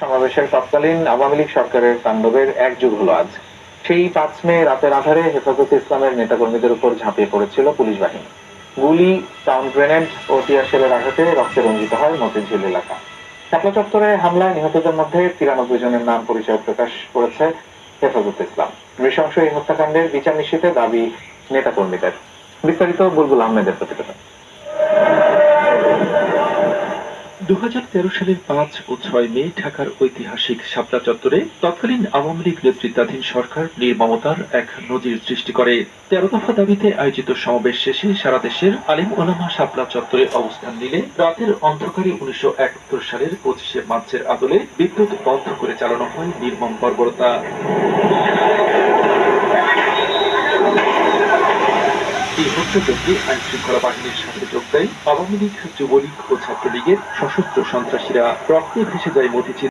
সমাবেশের তৎকালীন আওয়ামী লীগ সরকারের তাণ্ডবের ১ যুগ হলো আজ। সেই ৫ মে রাতের আঁধারে হেফাজতে ইসলামের নেতাকর্মীদের উপর ঝাঁপিয়ে পড়েছিল পুলিশ বাহিনী। গুলি, সাউন্ড গ্রেনেড ও টিয়ার শেলের আঘাতে রক্তে রঞ্জিত হয় মতিঝিল এলাকা। শাপলা চত্বরে হামলায় নিহতদের মধ্যে ৯৩ জনের নাম পরিচয় প্রকাশ করেছে হেফাজতে ইসলাম। নৃশংস এই হত্যাকাণ্ডের বিচার নিশ্চিতে দাবি নেতাকর্মীদের। বিস্তারিত বুলবুল আহমেদের প্রতিবেদন। ২০১৩ সালের ৫ ও ৬ মে ঢাকার ঐতিহাসিক শাপলা চত্বরে তৎকালীন আওয়ামী লীগ নেতৃত্বাধীন সরকার নির্মমতার এক নজির সৃষ্টি করে। ১৩ দফা দাবিতে আয়োজিত সমাবেশ শেষে সারা দেশের আলেম ওলামা শাপলা চত্বরে অবস্থান নিলে রাতের অন্ধকারে ১৯৭১ সালের ২৫শে মার্চের আদলে বিদ্যুৎ বন্ধ করে চালানো হয় নির্মম বর্বরতা। এই হত্যাযজ্ঞে আইন শৃঙ্খলা বাহিনীর সাথে যোগ দেয় আওয়ামী লীগ, যুবলীগ ও ছাত্রলীগের সশস্ত্র সন্ত্রাসীরা। রক্তে ভেসে যায় মতিঝিল